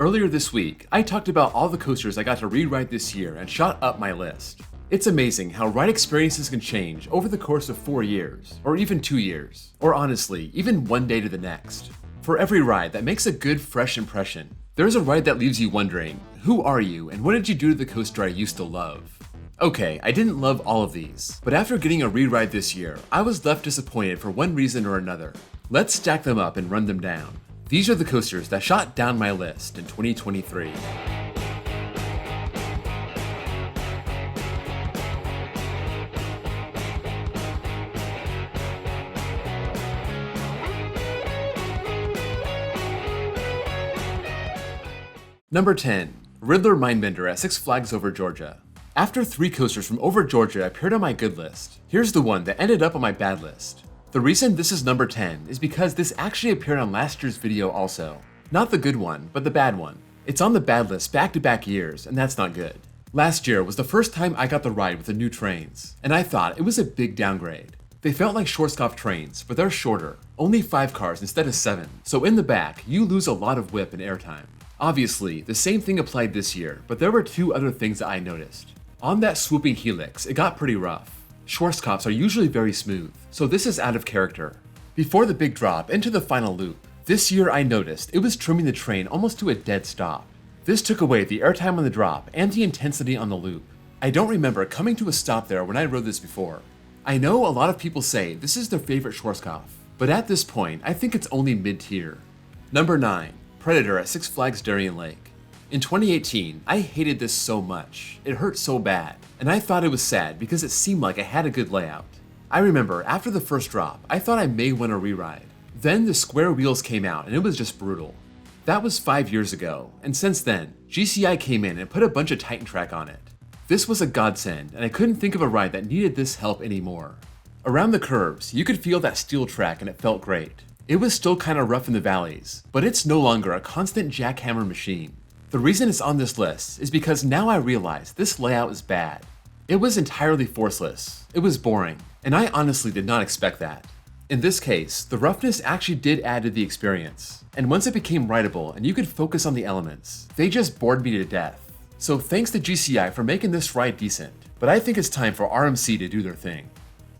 Earlier this week, I talked about all the coasters I got to re-ride this year and shot up my list. It's amazing how ride experiences can change over the course of 4 years, or even 2 years, or honestly, even one day to the next. For every ride that makes a good, fresh impression, there's a ride that leaves you wondering, who are you and what did you do to the coaster I used to love? Okay, I didn't love all of these, but after getting a re-ride this year, I was left disappointed for one reason or another. Let's stack them up and run them down. These are the coasters that shot down my list in 2023. Number 10. Riddler Mindbender at Six Flags Over Georgia. After 3 coasters from over Georgia appeared on my good list, here's the one that ended up on my bad list. The reason this is number 10 is because this actually appeared on last year's video also. Not the good one, but the bad one. It's on the bad list back-to-back years, and that's not good. Last year was the first time I got the ride with the new trains, and I thought it was a big downgrade. They felt like Schwarzkopf trains, but they're shorter, only 5 cars instead of 7, so in the back, you lose a lot of whip and airtime. Obviously, the same thing applied this year, but there were 2 other things that I noticed. On that swooping helix, it got pretty rough. Schwarzkopfs are usually very smooth, so this is out of character. Before the big drop into the final loop, this year I noticed it was trimming the train almost to a dead stop. This took away the airtime on the drop and the intensity on the loop. I don't remember coming to a stop there when I rode this before. I know a lot of people say this is their favorite Schwarzkopf, but at this point I think it's only mid-tier. Number 9. Predator at Six Flags Darien Lake. In 2018, I hated this so much. It hurt so bad, and I thought it was sad because it seemed like it had a good layout. I remember after the first drop, I thought I may want a re-ride. Then the square wheels came out and it was just brutal. That was 5 years ago, and since then, GCI came in and put a bunch of Titan track on it. This was a godsend, and I couldn't think of a ride that needed this help anymore. Around the curves, you could feel that steel track and it felt great. It was still kinda rough in the valleys, but it's no longer a constant jackhammer machine. The reason it's on this list is because now I realize this layout is bad. It was entirely forceless, it was boring, and I honestly did not expect that. In this case, the roughness actually did add to the experience, and once it became rideable and you could focus on the elements, they just bored me to death. So thanks to GCI for making this ride decent, but I think it's time for RMC to do their thing.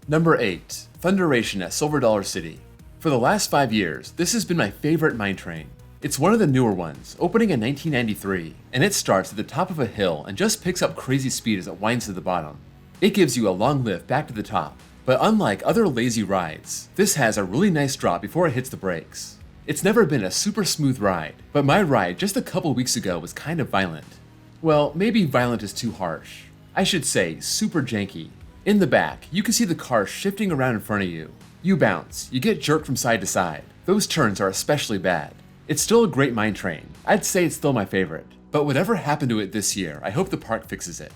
Number 8. Thunderation at Silver Dollar City. For the last 5 years, this has been my favorite mine train. It's one of the newer ones, opening in 1993, and it starts at the top of a hill and just picks up crazy speed as it winds to the bottom. It gives you a long lift back to the top, but unlike other lazy rides, this has a really nice drop before it hits the brakes. It's never been a super smooth ride, but my ride just a couple weeks ago was kind of violent. Well, maybe violent is too harsh. I should say super janky. In the back, you can see the car shifting around in front of you. You bounce, you get jerked from side to side. Those turns are especially bad. It's still a great mine train. I'd say it's still my favorite. But whatever happened to it this year, I hope the park fixes it.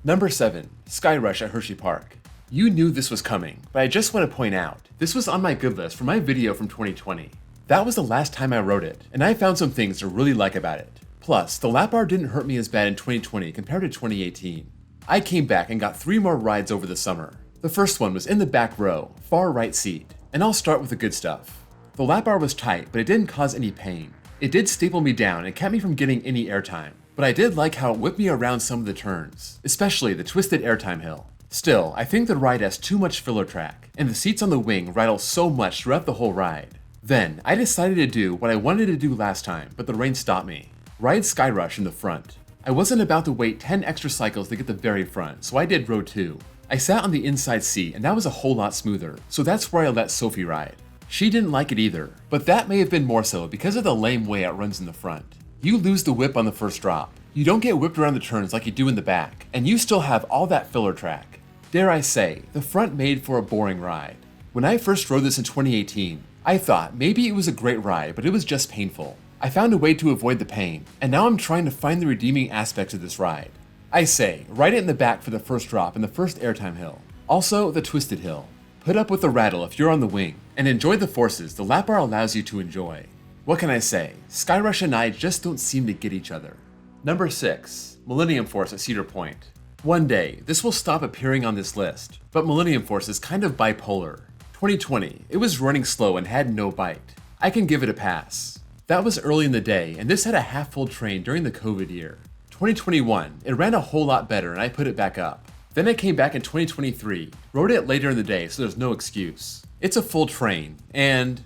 Number 7. Sky Rush at Hershey Park. You knew this was coming, but I just want to point out, this was on my good list for my video from 2020. That was the last time I rode it, and I found some things to really like about it. Plus, the lap bar didn't hurt me as bad in 2020 compared to 2018. I came back and got 3 more rides over the summer. The first one was in the back row, far right seat, and I'll start with the good stuff. The lap bar was tight, but it didn't cause any pain. It did staple me down and kept me from getting any airtime, but I did like how it whipped me around some of the turns, especially the twisted airtime hill. Still, I think the ride has too much filler track, and the seats on the wing rattle so much throughout the whole ride. Then, I decided to do what I wanted to do last time, but the rain stopped me. Ride Sky Rush in the front. I wasn't about to wait 10 extra cycles to get the very front, so I did row 2. I sat on the inside seat and that was a whole lot smoother, so that's where I let Sophie ride. She didn't like it either, but that may have been more so because of the lame way it runs in the front. You lose the whip on the first drop. You don't get whipped around the turns like you do in the back, and you still have all that filler track. Dare I say, the front made for a boring ride. When I first rode this in 2018, I thought maybe it was a great ride, but it was just painful. I found a way to avoid the pain, and now I'm trying to find the redeeming aspects of this ride. I say, ride it in the back for the first drop and the first airtime hill. Also, the twisted hill. Put up with the rattle if you're on the wing, and enjoy the forces the lap bar allows you to enjoy. What can I say? Sky Rush and I just don't seem to get each other. Number 6. Millennium Force at Cedar Point. One day, this will stop appearing on this list, but Millennium Force is kind of bipolar. 2020, it was running slow and had no bite. I can give it a pass. That was early in the day, and this had a half-full train during the COVID year. 2021, it ran a whole lot better and I put it back up. Then I came back in 2023, rode it later in the day so there's no excuse. It's a full train, and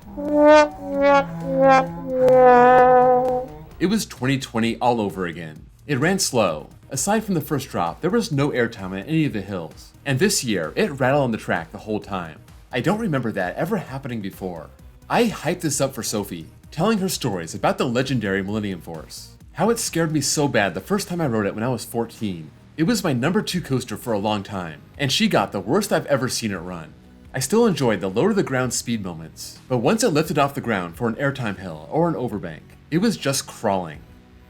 it was 2020 all over again. It ran slow. Aside from the first drop, there was no airtime on any of the hills. And this year, it rattled on the track the whole time. I don't remember that ever happening before. I hyped this up for Sophie, telling her stories about the legendary Millennium Force. How it scared me so bad the first time I rode it when I was 14. It was my number 2 coaster for a long time, and she got the worst I've ever seen it run. I still enjoyed the low to the ground speed moments, but once it lifted off the ground for an airtime hill or an overbank, it was just crawling.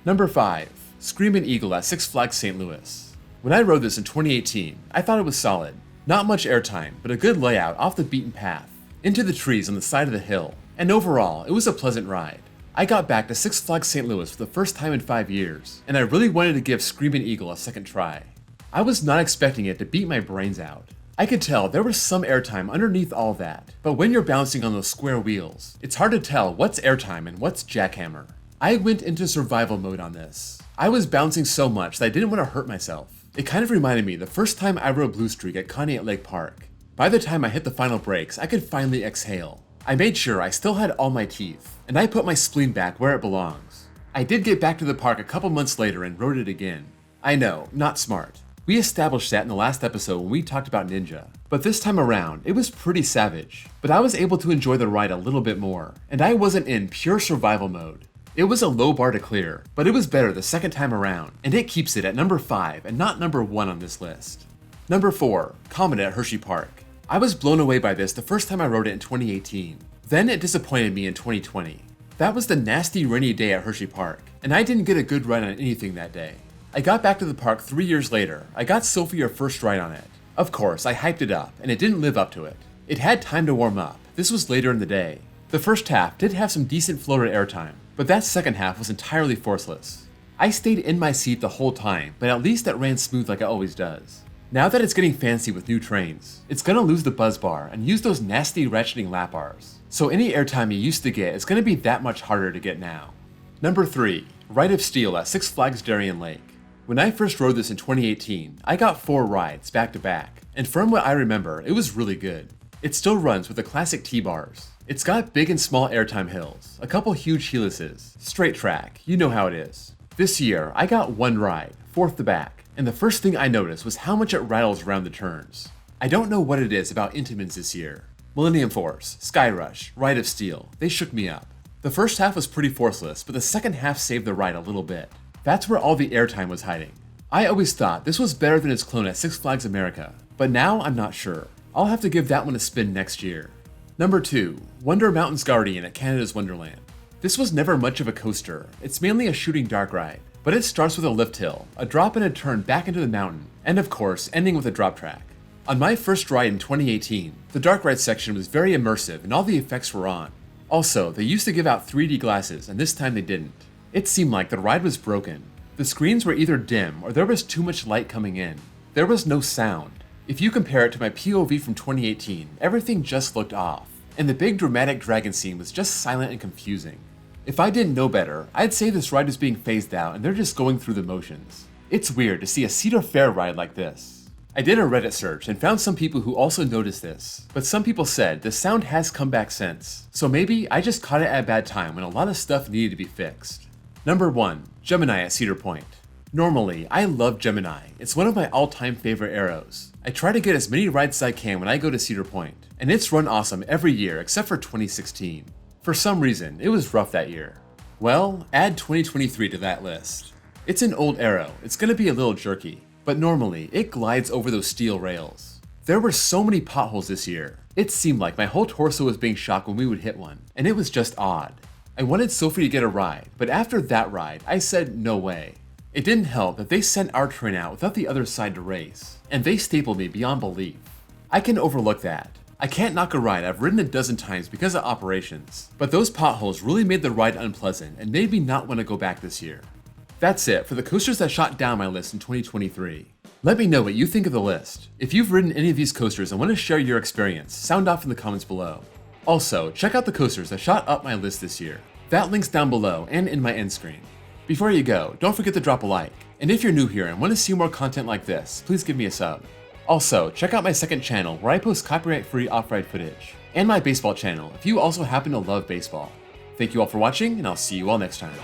Number 5, Screamin' Eagle at Six Flags St. Louis. When I rode this in 2018, I thought it was solid. Not much airtime, but a good layout off the beaten path, into the trees on the side of the hill, and overall, it was a pleasant ride. I got back to Six Flags St. Louis for the first time in 5 years, and I really wanted to give Screamin' Eagle a second try. I was not expecting it to beat my brains out. I could tell there was some airtime underneath all that, but when you're bouncing on those square wheels, it's hard to tell what's airtime and what's jackhammer. I went into survival mode on this. I was bouncing so much that I didn't want to hurt myself. It kind of reminded me the first time I rode Blue Streak at Connie at Lake Park. By the time I hit the final brakes, I could finally exhale. I made sure I still had all my teeth, and I put my spleen back where it belongs. I did get back to the park a couple months later and rode it again. I know, not smart. We established that in the last episode when we talked about Ninja, but this time around, it was pretty savage. But I was able to enjoy the ride a little bit more, and I wasn't in pure survival mode. It was a low bar to clear, but it was better the second time around, and it keeps it at number 5 and not number 1 on this list. Number 4, Comet at Hershey Park. I was blown away by this the first time I rode it in 2018. Then it disappointed me in 2020. That was the nasty rainy day at Hershey Park, and I didn't get a good ride on anything that day. I got back to the park 3 years later. I got Sophie her first ride on it. Of course, I hyped it up, and it didn't live up to it. It had time to warm up. This was later in the day. The first half did have some decent flow to airtime, but that second half was entirely forceless. I stayed in my seat the whole time, but at least it ran smooth like it always does. Now that it's getting fancy with new trains, it's gonna lose the buzz bar and use those nasty ratcheting lap bars. So any airtime you used to get is gonna be that much harder to get now. Number 3, Ride of Steel at Six Flags Darien Lake. When I first rode this in 2018, I got 4 rides back to back, and from what I remember, it was really good. It still runs with the classic T-bars. It's got big and small airtime hills, a couple huge helices, straight track, you know how it is. This year, I got 1 ride, 4th to back, and the first thing I noticed was how much it rattles around the turns. I don't know what it is about Intamins this year. Millennium Force, Sky Rush, Ride of Steel, they shook me up. The first half was pretty forceless, but the second half saved the ride a little bit. That's where all the airtime was hiding. I always thought this was better than its clone at Six Flags America, but now I'm not sure. I'll have to give that one a spin next year. Number 2, Wonder Mountains Guardian at Canada's Wonderland. This was never much of a coaster. It's mainly a shooting dark ride, but it starts with a lift hill, a drop and a turn back into the mountain, and of course, ending with a drop track. On my first ride in 2018, the dark ride section was very immersive and all the effects were on. Also, they used to give out 3D glasses, and this time they didn't. It seemed like the ride was broken. The screens were either dim or there was too much light coming in. There was no sound. If you compare it to my POV from 2018, everything just looked off, and the big dramatic dragon scene was just silent and confusing. If I didn't know better, I'd say this ride is being phased out and they're just going through the motions. It's weird to see a Cedar Fair ride like this. I did a Reddit search and found some people who also noticed this, but some people said the sound has come back since, so maybe I just caught it at a bad time when a lot of stuff needed to be fixed. Number 1, Gemini at Cedar Point. Normally, I love Gemini. It's one of my all-time favorite arrows. I try to get as many rides as I can when I go to Cedar Point, and it's run awesome every year except for 2016. For some reason, it was rough that year. Well, add 2023 to that list. It's an old arrow, it's gonna be a little jerky, but normally, it glides over those steel rails. There were so many potholes this year. It seemed like my whole torso was being shocked when we would hit one, and it was just odd. I wanted Sophie to get a ride, but after that ride, I said no way. It didn't help that they sent our train out without the other side to race, and they stapled me beyond belief. I can overlook that. I can't knock a ride I've ridden a dozen times because of operations, but those potholes really made the ride unpleasant and made me not want to go back this year. That's it for the coasters that shot down my list in 2023. Let me know what you think of the list. If you've ridden any of these coasters and want to share your experience, sound off in the comments below. Also, check out the coasters that shot up my list this year. That link's down below and in my end screen. Before you go, don't forget to drop a like, and if you're new here and want to see more content like this, please give me a sub. Also, check out my second channel where I post copyright-free off-ride footage, and my baseball channel if you also happen to love baseball. Thank you all for watching, and I'll see you all next time.